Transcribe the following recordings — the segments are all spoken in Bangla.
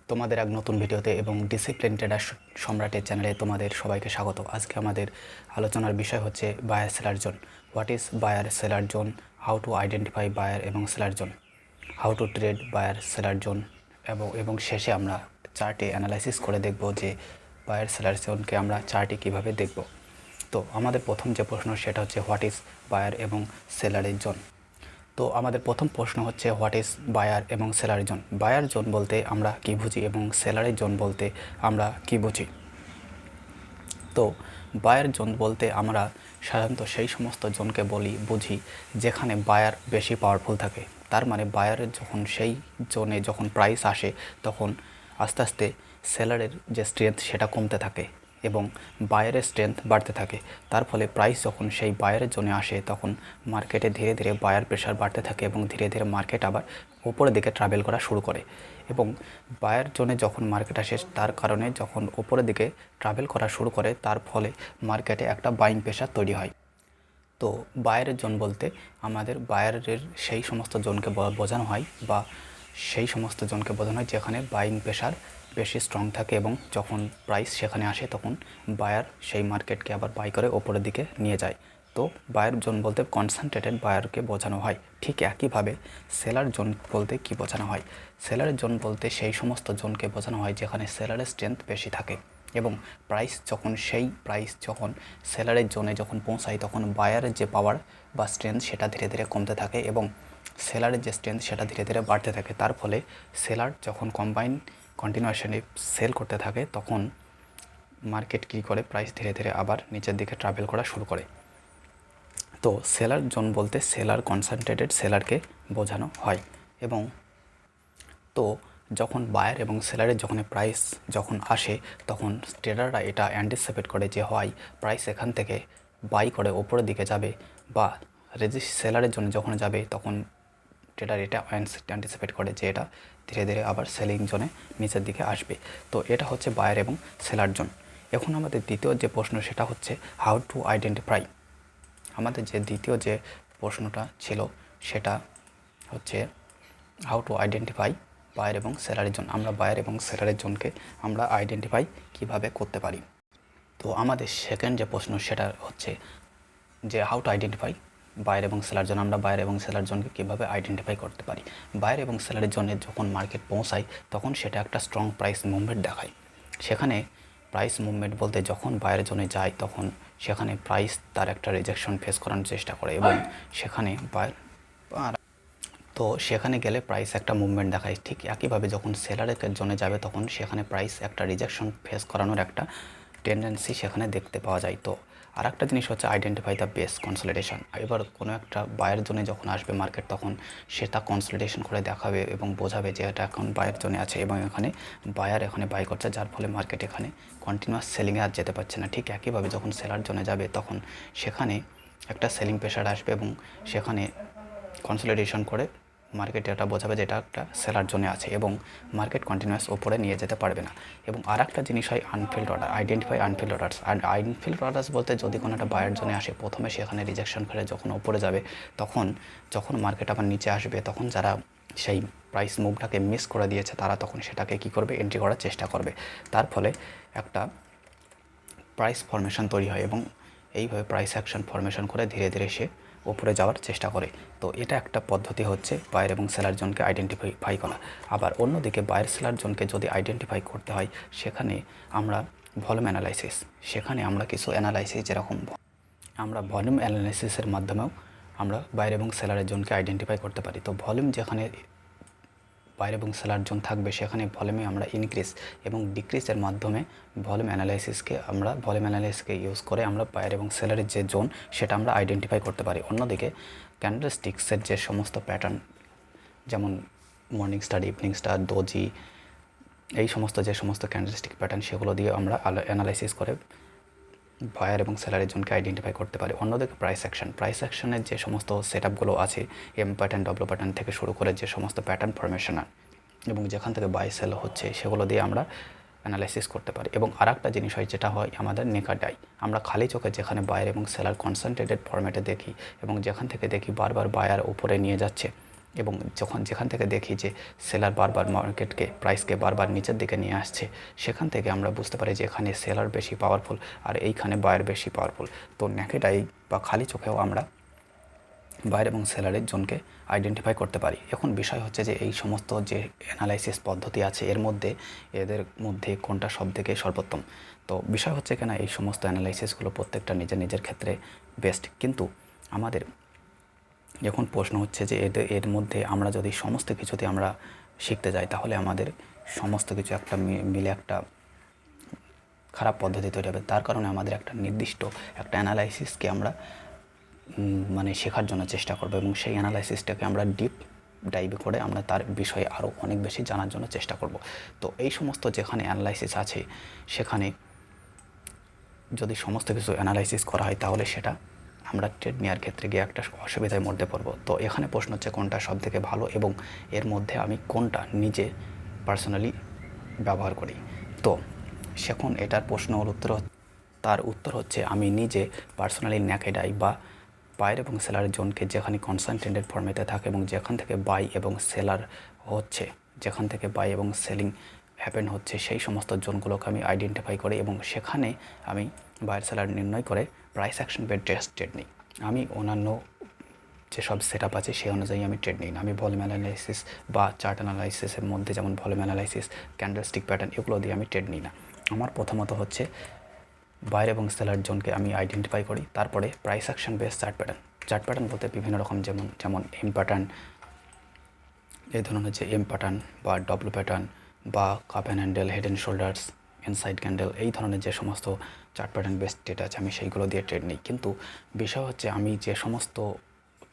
তোমাদের এক নতুন ভিডিওতে এবং ডিসিপ্লিন ট্রেডার সম্রাটের চ্যানেলে তোমাদের সবাইকে স্বাগত। আজকে আমাদের আলোচনার বিষয় হচ্ছে buyer seller zone. What is buyer seller zone, how to identify buyer এবং seller zone, how to trade buyer seller zone, এবং শেষে আমরা চার্টে অ্যানালাইসিস করে দেখব যে বায়ার সেলার জোনকে আমরা চার্টে কীভাবে দেখব। তো আমাদের প্রথম যে প্রশ্ন সেটা হচ্ছে হোয়াট ইজ বায়ার এবং সেলারের জোন। তো আমাদের প্রথম প্রশ্ন হচ্ছে হোয়াট ইজ বায়ার এবং সেলার জোন। বায়ার জোন বলতে আমরা কি বুঝি এবং সেলারের জোন বলতে আমরা কি বুঝি। তো বায়ার জোন বলতে আমরা সাধারণত সেই সমস্ত জোনকে বুঝি যেখানে বায়ার বেশি পাওয়ারফুল থাকে। তার মানে বায়ারের যখন সেই জোনে যখন প্রাইস আসে তখন আস্তে আস্তে সেলারের যে স্ট্রেংথ সেটা কমতে থাকে এবং বায়ারের স্ট্রেংথ বাড়তে থাকে। তার ফলে প্রাইস যখন সেই বায়ারের জোনে আসে তখন মার্কেটে ধীরে ধীরে বায়ার প্রেশার বাড়তে থাকে এবং ধীরে ধীরে মার্কেট আবার উপরের দিকে ট্রাভেল করা শুরু করে। এবং বায়ার জোনে যখন মার্কেট আসে তার কারণে যখন উপরের দিকে ট্রাভেল করা শুরু করে তার ফলে মার্কেটে একটা বাইং প্রেশার তৈরি হয়। তো বায়ারের জোন বলতে আমাদের বায়ারের সেই সমস্ত জোনকে বোঝানো হয় বা সেই সমস্ত জোনকে বোঝানো হয় যেখানে বাইং প্রেশার বেশি স্ট্রং থাকে এবং যখন প্রাইস সেখানে আসে তখন বায়ার সেই মার্কেটকে আবার বাই করে ওপরের দিকে নিয়ে যায়। তো বায়ার জোন বলতে কনসেন্ট্রেটেড বায়ারকে বোঝানো হয়। ঠিক একইভাবে সেলার জোন বলতে কি বোঝানো হয়, সেলারের জোন বলতে সেই সমস্ত জোনকে বোঝানো হয় যেখানে সেলারের স্ট্রেংথ বেশি থাকে এবং প্রাইস যখন সেলারের জোনে যখন পৌঁছায় তখন বায়ারের যে পাওয়ার বা স্ট্রেংথ সেটা ধীরে ধীরে কমতে থাকে এবং সেলারের যে স্ট্রেংথ সেটা ধীরে ধীরে বাড়তে থাকে। তার ফলে সেলার যখন কন্টিনিউয়াসলি সেল করতে থাকে তখন মার্কেট কী করে, প্রাইস ধীরে ধীরে আবার নিচের দিকে ট্রাভেল করা শুরু করে। তো সেলার জোন বলতে সেলার কনসেন্ট্রেটেড সেলারকে বোঝানো হয়। এবং তো যখন বায়ার এবং সেলারের যখন প্রাইস যখন আসে তখন ট্রেডাররা এটা অ্যান্টিসিপেট করে যে হয় প্রাইস এখান থেকে বাই করে ওপরের দিকে যাবে বা সেলারের জন্য যখন যাবে তখন ট্রেডার এটা অ্যান্টিসিপেট করে যে এটা ধীরে ধীরে আবার সেলিং জোনে নিচের দিকে আসবে। তো এটা হচ্ছে বায়ার এবং সেলার জোন। এখন আমাদের দ্বিতীয় যে প্রশ্ন সেটা হচ্ছে হাউ টু আইডেন্টিফাই। আমাদের যে দ্বিতীয় যে প্রশ্নটা ছিল সেটা হচ্ছে হাউ টু আইডেন্টিফাই বায়ার এবং সেলারের জোন। আমরা বায়ার এবং সেলারের জোনকে আমরা আইডেন্টিফাই কিভাবে করতে পারি। তো আমাদের সেকেন্ড যে প্রশ্ন সেটা হচ্ছে যে হাউ টু আইডেন্টিফাই বায়ার এবং সেলার জোন। আমরা বায়ার এবং সেলার জোনকে কীভাবে আইডেন্টিফাই করতে পারি। বায়ার এবং সেলারের জোনে যখন মার্কেট পৌঁছায় তখন সেটা একটা স্ট্রং প্রাইস মুভমেন্ট দেখায়। সেখানে প্রাইস মুভমেন্ট বলতে যখন বায়ার জোনে যায় তখন সেখানে প্রাইস তার একটা রিজেকশন ফেস করানোর চেষ্টা করে এবং সেখানে সেখানে গেলে প্রাইস একটা মুভমেন্ট দেখায়। ঠিক একইভাবে যখন সেলারের জোনে যাবে তখন সেখানে প্রাইস একটা রিজেকশন ফেস করানোর একটা টেন্ডেন্সি সেখানে দেখতে পাওয়া যায়। তো আর একটা জিনিস হচ্ছে আইডেন্টিফাই দ্য বেস কনসলিডেশন। এবার কোনো একটা বায়ার জোনে যখন আসবে মার্কেট তখন সেটা কনসলিডেশন করে দেখাবে এবং বোঝাবে যে এটা এখন বায়ার জোনে আছে এবং এখানে বায়ার এখানে বাই করছে, যার ফলে মার্কেট এখানে কন্টিনিউয়াস সেলিংয়ে আর যেতে পারছে না। ঠিক একইভাবে যখন সেলার জোনে যাবে তখন সেখানে একটা সেলিং প্রেশার আসবে এবং সেখানে কনসলিডেশন করে মার্কেট এটা বোঝাবে যে এটা একটা সেলার জোনে আছে এবং মার্কেট কন্টিনিউয়াস ওপরে নিয়ে যেতে পারবে না। এবং আর একটা জিনিস হয় unfilled order, identify unfilled orders. আর আনফিল্ড অর্ডার্স বলতে যদি কোনো একটা বায়ার জোনে আসে প্রথমে সেখানে রিজেকশন করে যখন ওপরে যাবে তখন যখন মার্কেট আবার নিচে আসবে তখন যারা সেই প্রাইস মুভটাকে মিস করে দিয়েছে তারা তখন সেটাকে কী করবে, এন্ট্রি করার চেষ্টা করবে। তার ফলে একটা প্রাইস ফরমেশন তৈরি হয় এবং এইভাবে প্রাইস অ্যাকশন ফরমেশন করে ধীরে ধীরে সে ওপরে যাওয়ার চেষ্টা করে। তো এটা একটা পদ্ধতি হচ্ছে বায়ার এবং সেলার জোনকে আইডেন্টিফাই করা। আবার অন্যদিকে বায়ার সেলার জোনকে যদি আইডেন্টিফাই করতে হয় সেখানে আমরা ভলিউম অ্যানালাইসিস, সেখানে আমরা কিছু অ্যানালাইসিস যেরকম আমরা ভলিউম অ্যানালাইসিসের মাধ্যমেও আমরা বায়ার এবং সেলারের জোনকে আইডেন্টিফাই করতে পারি। তো ভলিউম যেখানে বায়ার এবং সেলার জোন থাকবে সেখানে ভলিউমে আমরা ইনক্রিজ এবং ডিক্রিজের মাধ্যমে ভলিউম অ্যানালাইসিসকে ইউজ করে আমরা বায়ার এবং সেলারের যে জোন সেটা আমরা আইডেন্টিফাই করতে পারি। অন্যদিকে ক্যান্ডেলস্টিক্সের যে সমস্ত প্যাটার্ন যেমন morning star, evening star, doji, এই সমস্ত যে সমস্ত ক্যান্ডেলস্টিক প্যাটার্ন সেগুলো দিয়ে আমরা অ্যানালাইসিস করে বায়ার এবং সেলারের জোনকে আইডেন্টিফাই করতে পারি। অন্যদিকে প্রাইস অ্যাকশনের যে সমস্ত সেটআপগুলো আছে এম প্যাটার্ন, ডব্লিউ প্যাটার্ন থেকে শুরু করে যে সমস্ত প্যাটার্ন ফরমেশন এবং যেখান থেকে বাই সেল হচ্ছে সেগুলো দিয়ে আমরা অ্যানালাইসিস করতে পারি। এবং আর একটা জিনিস হয় যেটা হয় আমাদের নেকাড আই। আমরা খালি চোখে যেখানে বায়ার এবং সেলার কনসেন্ট্রেটেড ফরম্যাটে দেখি এবং যেখান থেকে দেখি বারবার বায়ার উপরে নিয়ে যাচ্ছে এবং যেখান থেকে দেখি যে সেলার বারবার প্রাইসকে বারবার নিচের দিকে নিয়ে আসছে, সেখান থেকে আমরা বুঝতে পারি যে এখানে সেলার বেশি পাওয়ারফুল আর এইখানে বায়ার বেশি পাওয়ারফুল। তো নেকেড আই বা খালি চোখেও আমরা বায়ার এবং সেলারের জোনকে আইডেন্টিফাই করতে পারি। এখন বিষয় হচ্ছে যে এই সমস্ত যে অ্যানালাইসিস পদ্ধতি আছে এদের মধ্যে কোনটা সবথেকে সর্বোত্তম। তো বিষয় হচ্ছে কিনা এই সমস্ত অ্যানালাইসিসগুলো প্রত্যেকটা নিজের ক্ষেত্রে বেস্ট, কিন্তু আমাদের এখন প্রশ্ন হচ্ছে যে এর মধ্যে আমরা যদি সমস্ত কিছুতে আমরা শিখতে যাই তাহলে আমাদের সমস্ত কিছু একটা মিলে একটা খারাপ পদ্ধতি তৈরি হবে। তার কারণে আমাদের একটা নির্দিষ্ট একটা অ্যানালাইসিসকে আমরা মানে শেখার জন্য চেষ্টা করব এবং সেই অ্যানালাইসিসটাকে আমরা ডিপ ডাইভ করে আমরা তার বিষয়ে আরও অনেক বেশি জানার জন্য চেষ্টা করব। তো এই সমস্ত যেখানে অ্যানালাইসিস আছে সেখানে যদি সমস্ত কিছু অ্যানালাইসিস করা হয় তাহলে সেটা আমরা ট্রেড নেওয়ার ক্ষেত্রে গিয়ে একটা অসুবিধার মধ্যে পড়ব। তো এখানে প্রশ্ন হচ্ছে কোনটা সবথেকে ভালো এবং এর মধ্যে আমি কোনটা নিজে পার্সোনালি ব্যবহার করি। তো সেখন এটার তার উত্তর হচ্ছে আমি নিজে পার্সোনালি নেকেড আই বা বায়ার এবং সেলার জোনকে যেখানে কনসেন্ট্রেটেড ফর্মেটে থাকে এবং যেখান থেকে বাই এবং সেলার হচ্ছে, যেখান থেকে বাই এবং সেলিং হ্যাপেন হচ্ছে সেই সমস্ত জোনগুলোকে আমি আইডেন্টিফাই করি এবং সেখানে আমি বায়ার সেলার নির্ণয় করে প্রাইস অ্যাকশন বেড ট্রেড নিই। আমি অন্যান্য যেসব সেট আপ আছে সেই অনুযায়ী আমি ট্রেড নিই না। আমি ভলিউম অ্যানালাইসিস বা চার্ট অ্যানালাইসিসের মধ্যে যেমন ভলিউম অ্যানালাইসিস, ক্যান্ডেলস্টিক প্যাটার্ন এগুলো দিয়ে আমি ট্রেড নিই না। আমার প্রথমত হচ্ছে বায়ার এবং সেলার জোনকে আমি আইডেন্টিফাই করি, তারপরে price action base chart pattern বলতে বিভিন্ন রকম যেমন এম প্যাটার্ন, এই ধরনের যে এম প্যাটার্ন বা ডব্লু প্যাটার্ন বা cup and handle, head and shoulders, inside candle, এই ধরনের যে সমস্ত চার্ট প্যাটার্ন বেস ট্রেড আছে আমি সেইগুলো দিয়ে ট্রেড নিই। কিন্তু বিষয় হচ্ছে আমি যে সমস্ত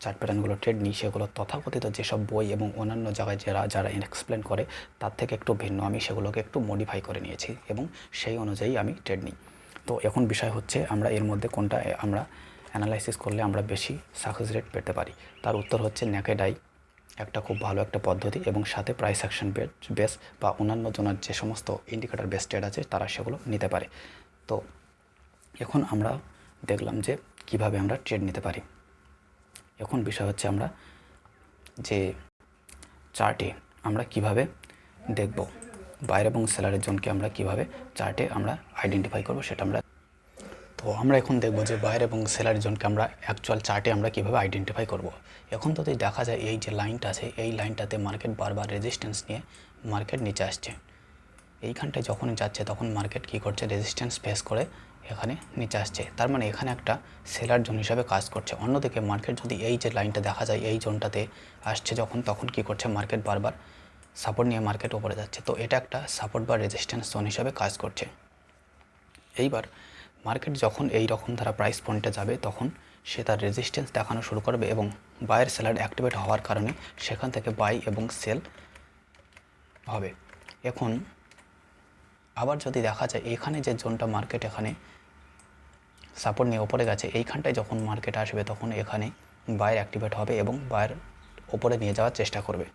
চার্ট প্যাটার্নগুলো ট্রেড নিই সেগুলো তথাকথিত যেসব বই এবং অন্যান্য জায়গায় যারা এক্সপ্লেন করে তার থেকে একটু ভিন্ন, আমি সেগুলোকে একটু মডিফাই করে নিয়েছি এবং সেই অনুযায়ী আমি ট্রেড নিই। তো এখন বিষয় হচ্ছে আমরা এর মধ্যে কোনটা আমরা অ্যানালাইসিস করলে আমরা বেশি সাকসেস রেট পেতে পারি। তার উত্তর হচ্ছে নেকেড আই একটা খুব ভালো একটা পদ্ধতি এবং সাথে প্রাইস অ্যাকশন বেস বা অন্যান্য জনের যে সমস্ত ইন্ডিকেটর বেস ট্রেড আছে তারা সেগুলো নিতে পারে। তো এখন আমরা দেখলাম যে কিভাবে আমরা ট্রেড নিতে পারি। এখন বিষয় হচ্ছে আমরা যে চার্টে আমরা কিভাবে দেখব বায়ার এবং সেলারের জোনকে আমরা কিভাবে চার্টে আমরা আইডেন্টিফাই করব সেটা তো আমরা এখন দেখব যে বায়ার এবং সেলার জোনকে আমরা অ্যাকচুয়াল চার্টে আমরা কিভাবে আইডেন্টিফাই করব। এখন যদি দেখা যায় এই যে লাইনটা আছে এই লাইনটাতে মার্কেট বারবার রেজিস্ট্যান্স নিয়ে মার্কেট নিচে আসছে, এইখানটায় যখনই যাচ্ছে তখন মার্কেট কী করছে, রেজিস্ট্যান্স ফেস করে এখানে নিচে আসছে, তার মানে এখানে একটা সেলার জোন হিসাবে কাজ করছে। অন্যদিকে মার্কেট যদি এই যে লাইনটা দেখা যায় এই জোনটাতে আসছে তখন কী করছে, মার্কেট বারবার সাপোর্ট নিয়ে মার্কেট উপরে যাচ্ছে। তো এটা একটা সাপোর্ট বা রেজিস্ট্যান্স জোন হিসাবে কাজ করছে। এইবার মার্কেট যখন এই রকম ধারা প্রাইস পয়েন্টে যাবে তখন সে তার রেজিস্ট্যান্স দেখানো শুরু করবে এবং বায়ার সেলার অ্যাক্টিভেট হওয়ার কারণে সেখান থেকে বাই এবং সেল হবে। এখন আবার যদি দেখা যায় এখানে যে জোনটা মার্কেট এখানে সাপোর্ট নিয়ে ওপরে গেছে, এইখানটায় যখন মার্কেট আসবে তখন এখানে বায়ার অ্যাক্টিভেট হবে এবং বায়ার ওপরে নিয়ে যাওয়ার চেষ্টা করবে।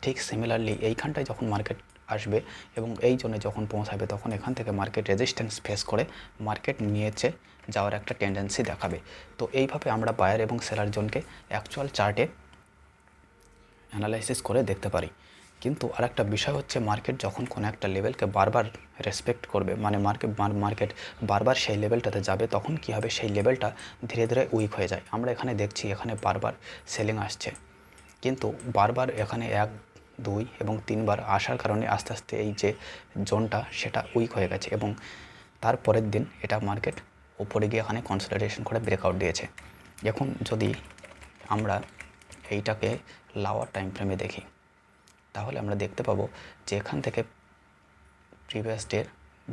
ঠিক সিমিলারলি এইখানটায় যখন মার্কেট আসবে এবং এই জোনে যখন পৌঁছাবে তখন এখান থেকে মার্কেট রেজিস্ট্যান্স ফেস করে মার্কেট নিয়েছে যাওয়ার একটা টেন্ডেন্সি দেখাবে। তো এইভাবে আমরা বায়ার এবং সেলার জোনকে অ্যাকচুয়াল চার্টে অ্যানালাইসিস করে দেখতে পারি। কিন্তু আরেকটা বিষয় হচ্ছে মার্কেট যখন কোনো একটা লেভেলকে বারবার রেসপেক্ট করবে, মানে মার্কেট বারবার সেই লেভেলটাতে যাবে তখন কী হবে, সেই লেভেলটা ধীরে ধীরে উইক হয়ে যায়। আমরা এখানে দেখছি এখানে বারবার সেলিং আসছে, কিন্তু বারবার এখানে 1, 2 এবং 3 বার আসার কারণে আস্তে আস্তে এই যে জোনটা সেটা উইক হয়ে গেছে এবং তারপরের দিন এটা মার্কেট উপরে গিয়ে এখানে কনসলিডেশন করে ব্রেকআউট দিয়েছে। এখন যদি আমরা এইটাকে লাওয়ার টাইম ফ্রেমে দেখি তাহলে আমরা দেখতে পাবো যে এখান থেকে প্রিভিয়াস ডের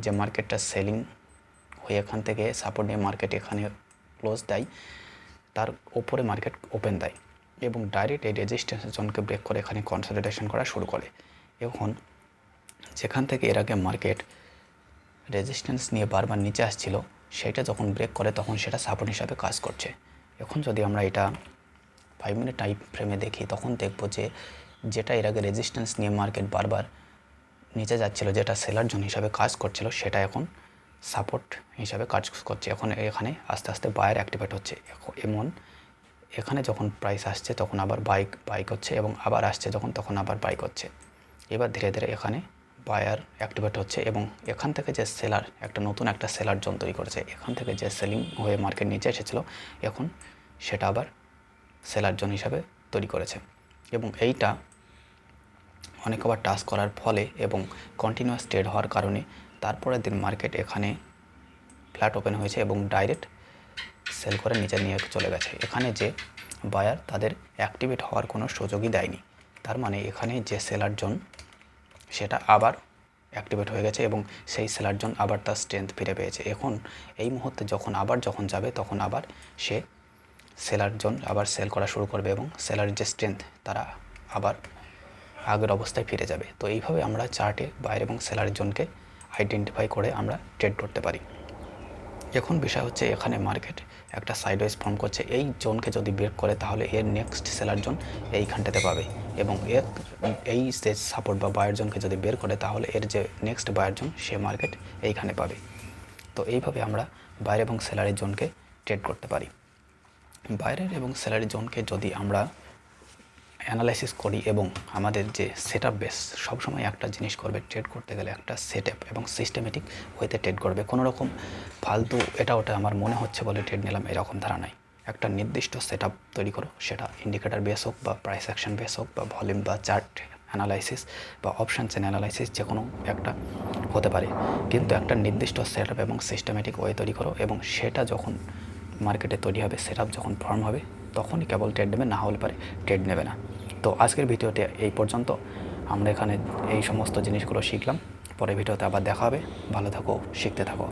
যে মার্কেটটা সেলিং হয়ে এখান থেকে সাপোর্ট নিয়ে মার্কেট এখানে ক্লোজ দেয়, তার ওপরে মার্কেট ওপেন দেয় এবং ডাইরেক্ট এই রেজিস্ট্যান্স জোনকে ব্রেক করে এখানে কনসলিডেশন করা শুরু করে। এখন যেখান থেকে এর আগে মার্কেট রেজিস্ট্যান্স নিয়ে বারবার নিচে আসছিল সেটা যখন ব্রেক করে তখন সেটা সাপোর্ট হিসাবে কাজ করছে। এখন যদি আমরা এটা 5 মিনিট টাইম ফ্রেমে দেখি তখন দেখব যে যেটা এর আগে রেজিস্ট্যান্স নিয়ে মার্কেট বারবার নিচে যাচ্ছিল, যেটা সেলার জোন হিসাবে কাজ করছিল, সেটা এখন সাপোর্ট হিসাবে কাজ করছে। এখন এখানে আস্তে আস্তে বায়ার অ্যাক্টিভেট হচ্ছে। এখানে যখন প্রাইস আসছে তখন আবার বাই করছে এবং আবার আসছে যখন তখন আবার বাই করছে। এবার ধীরে ধীরে এখানে বায়ার অ্যাক্টিভেট হচ্ছে এবং এখান থেকে যে সেলার নতুন একটা সেলার জোন তৈরি করেছে, এখান থেকে যে সেলিং হয়ে মার্কেট নিচে এসেছিলো এখন সেটা আবার সেলার জোন হিসাবে তৈরি করেছে এবং এইটা অনেকবার টাচ করার ফলে এবং কন্টিনিউয়াস ট্রেড হওয়ার কারণে তারপরের দিন মার্কেট এখানে ফ্ল্যাট ওপেন হয়েছে এবং ডাইরেক্ট সেল করে নিচে নিয়ে চলে গেছে। এখানে যে বায়ার তাদের অ্যাক্টিভেট হওয়ার কোনো সুযোগই দেয়নি, তার মানে এখানে যে সেলার জোন সেটা আবার অ্যাক্টিভেট হয়ে গেছে এবং সেই সেলার জোন আবার তার স্ট্রেংথ ফিরে পেয়েছে। এখন এই মুহূর্তে যখন যাবে তখন আবার সে সেলার জোন আবার সেল করা শুরু করবে এবং সেলার যে স্ট্রেংথ তারা আবার আগের অবস্থায় ফিরে যাবে। তো এইভাবে আমরা চার্টে বায়ার এবং সেলার জোনকে আইডেন্টিফাই করে আমরা ট্রেড করতে পারি। এখন বিষয় হচ্ছে এখানে মার্কেট একটা সাইডওয়েজ ফর্ম করছে, এই জোনকে যদি ব্রেক করে তাহলে এর নেক্সট সেলার জোন এইখানটাতে পাবে এবং এই যে সাপোর্ট বা বায়ার জোনকে যদি বের করে তাহলে এর যে নেক্সট বায়ার জোন সে মার্কেট এইখানে পাবে। তো এইভাবে আমরা বায়ার এবং সেলারের জোনকে ট্রেড করতে পারি। বায়ারের এবং সেলারের জোনকে যদি আমরা অ্যানালাইসিস করি এবং আমাদের যে সেটআপ বেস সবসময় একটা জিনিস করবে, ট্রেড করতে গেলে একটা সেটআপ এবং সিস্টেমেটিক ওয়েতে ট্রেড করবে। কোনো রকম ফালতু এটা ওটা আমার মনে হচ্ছে বলে ট্রেড নিলাম এরকম ধারা নাই। একটা নির্দিষ্ট সেটআপ তৈরি করো, সেটা ইন্ডিকেটর বেস হোক বা প্রাইস অ্যাকশন বেস হোক বা ভলিউম বা চার্ট অ্যানালাইসিস বা অপশান চেন অ্যানালাইসিস, যে কোনো একটা হতে পারে, কিন্তু একটা নির্দিষ্ট সেটআপ এবং সিস্টেমেটিক ওয়ে তৈরি করো এবং সেটা যখন মার্কেটে তৈরি হবে, সেটআপ যখন ফর্ম হবে তখনই কেবল ট্রেড নেবে, না হলে পারে ট্রেড নেবে না। তো আজকের ভিডিওতে এই পর্যন্ত। আমরা এখানে এই সমস্ত জিনিসগুলো শিখলাম। পরের ভিডিওতে আবার দেখা হবে। ভালো থাকো, শিখতে থাকো।